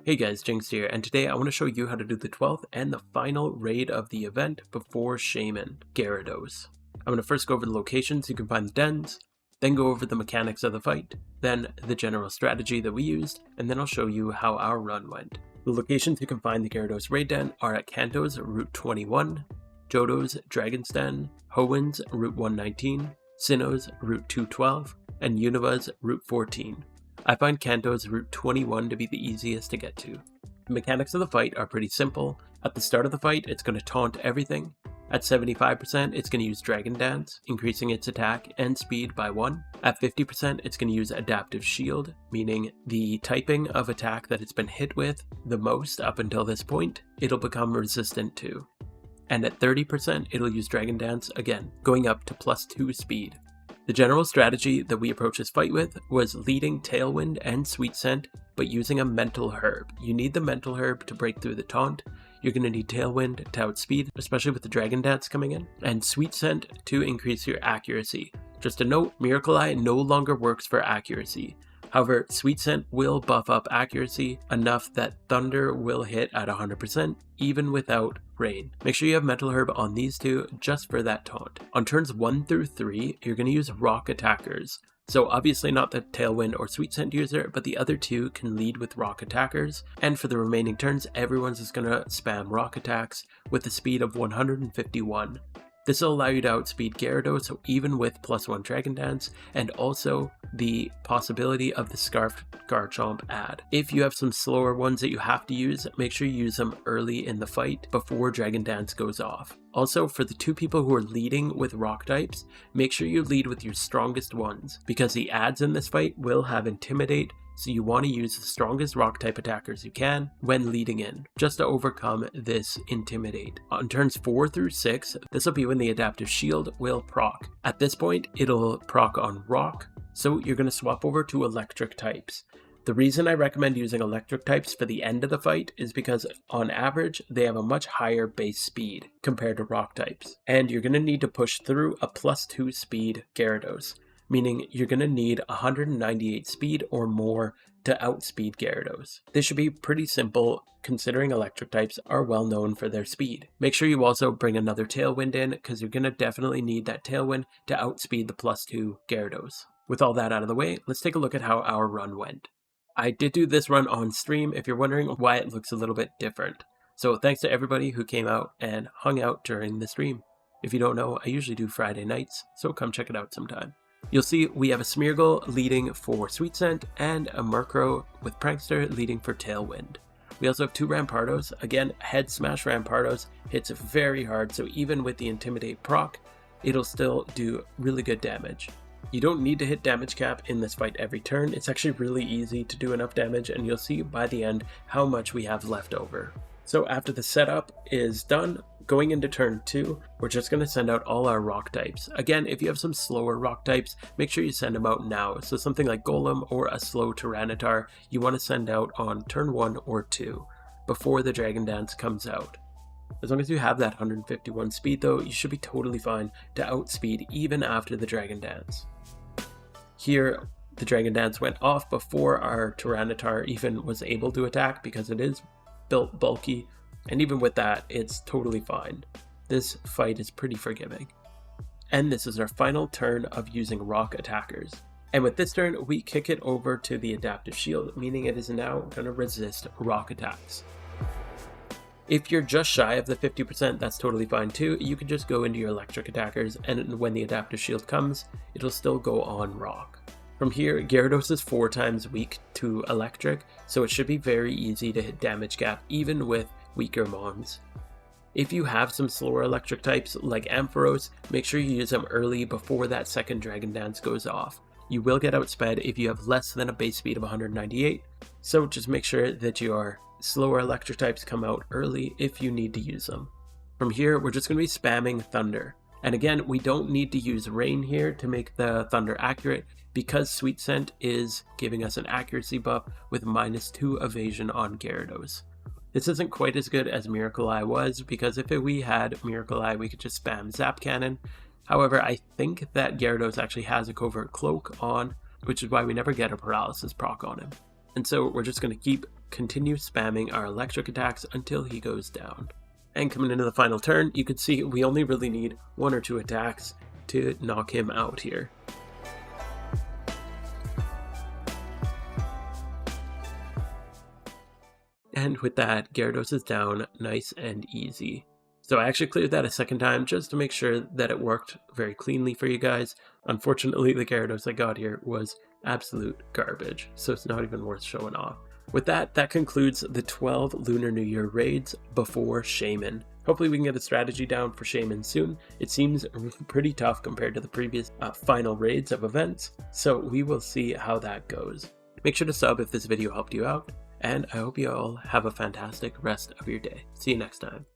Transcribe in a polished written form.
Hey guys, Jinx here, and today I want to show you how to do the 12th and the final raid of the event before Shaman, Gyarados. I'm going to first go over the locations you can find the dens, then go over the mechanics of the fight, then the general strategy that we used, and then I'll show you how our run went. The locations you can find the Gyarados raid den are at Kanto's Route 21, Johto's Dragon's Den, Hoenn's Route 119, Sinnoh's Route 212, and Unova's Route 14. I find Kanto's Route 21 to be the easiest to get to. The mechanics of the fight are pretty simple. At the start of the fight, it's going to taunt everything. At 75%, it's going to use Dragon Dance, increasing its attack and speed by 1. At 50%, it's going to use Adaptive Shield, meaning the typing of attack that it's been hit with the most up until this point, it'll become resistant to. And at 30%, it'll use Dragon Dance again, going up to +2 speed. The general strategy that we approached this fight with was leading Tailwind and Sweet Scent, but using a Mental Herb. You need the Mental Herb to break through the taunt. You're going to need Tailwind to outspeed, especially with the Dragon Dance coming in, and Sweet Scent to increase your accuracy. Just a note, Miracle Eye no longer works for accuracy. However, Sweet Scent will buff up accuracy enough that Thunder will hit at 100%, even without Rain. Make sure you have Mental Herb on these two just for that taunt. On turns 1 through 3, you're going to use Rock Attackers. So obviously not the Tailwind or Sweet Scent user, but the other two can lead with Rock Attackers. And for the remaining turns, everyone's just going to spam Rock Attacks with a speed of 151. This will allow you to outspeed Gyarados even with +1 Dragon Dance, and also the possibility of the Scarfed Garchomp add. If you have some slower ones that you have to use, make sure you use them early in the fight before Dragon Dance goes off. Also, for the two people who are leading with rock types, make sure you lead with your strongest ones, because the adds in this fight will have Intimidate, so you want to use the strongest rock type attackers you can when leading in, just to overcome this Intimidate. On turns 4 through 6, this will be when the Adaptive Shield will proc. At this point, it'll proc on Rock, so you're going to swap over to Electric types. The reason I recommend using Electric types for the end of the fight is because on average, they have a much higher base speed compared to Rock types, and you're going to need to push through a +2 speed Gyarados, meaning you're going to need 198 speed or more to outspeed Gyarados. This should be pretty simple considering Electric types are well known for their speed. Make sure you also bring another Tailwind in because you're going to definitely need that Tailwind to outspeed the +2 Gyarados. With all that out of the way, let's take a look at how our run went. I did do this run on stream if you're wondering why it looks a little bit different. So thanks to everybody who came out and hung out during the stream. If you don't know, I usually do Friday nights, so come check it out sometime. You'll see we have a Smeargle leading for Sweet Scent and a Murkrow with Prankster leading for Tailwind. We also have two Rampardos. Again, Head Smash Rampardos hits very hard, so even with the Intimidate proc, it'll still do really good damage. You don't need to hit damage cap in this fight every turn. It's actually really easy to do enough damage, and you'll see by the end how much we have left over. So after the setup is done, going into turn 2, we're just going to send out all our rock types. Again, if you have some slower rock types, make sure you send them out now. So something like Golem or a slow Tyranitar, you want to send out on turn 1 or 2 before the Dragon Dance comes out. As long as you have that 151 speed though, you should be totally fine to outspeed even after the Dragon Dance. Here, the Dragon Dance went off before our Tyranitar even was able to attack because it is built bulky, and even with that, it's totally fine. This fight is pretty forgiving. And this is our final turn of using rock attackers. And with this turn, we kick it over to the Adaptive Shield, meaning it is now going to resist rock attacks. If you're just shy of the 50%, that's totally fine too. You can just go into your electric attackers, and when the Adaptive Shield comes, it'll still go on rock. From here, Gyarados is 4 times weak to electric, so it should be very easy to hit damage cap even with weaker mons. If you have some slower electric types like Ampharos, make sure you use them early before that second Dragon Dance goes off. You will get outsped if you have less than a base speed of 198, so just make sure that your slower electric types come out early if you need to use them. From here, we're just going to be spamming Thunder. And again, we don't need to use Rain here to make the Thunder accurate because Sweet Scent is giving us an accuracy buff with -2 evasion on Gyarados. This isn't quite as good as Miracle Eye was, because if we had Miracle Eye, we could just spam Zap Cannon. However, I think that Gyarados actually has a Covert Cloak on, which is why we never get a Paralysis proc on him. And so we're just going to continue spamming our electric attacks until he goes down. And coming into the final turn, you can see we only really need 1 or 2 attacks to knock him out here. And with that, Gyarados is down nice and easy. So I actually cleared that a second time just to make sure that it worked very cleanly for you guys. Unfortunately, the Gyarados I got here was absolute garbage, so it's not even worth showing off. With that, that concludes the 12 Lunar New Year raids before Shaman. Hopefully we can get a strategy down for Shaman soon. It seems pretty tough compared to the previous final raids of events, so we will see how that goes. Make sure to sub if this video helped you out, and I hope you all have a fantastic rest of your day. See you next time.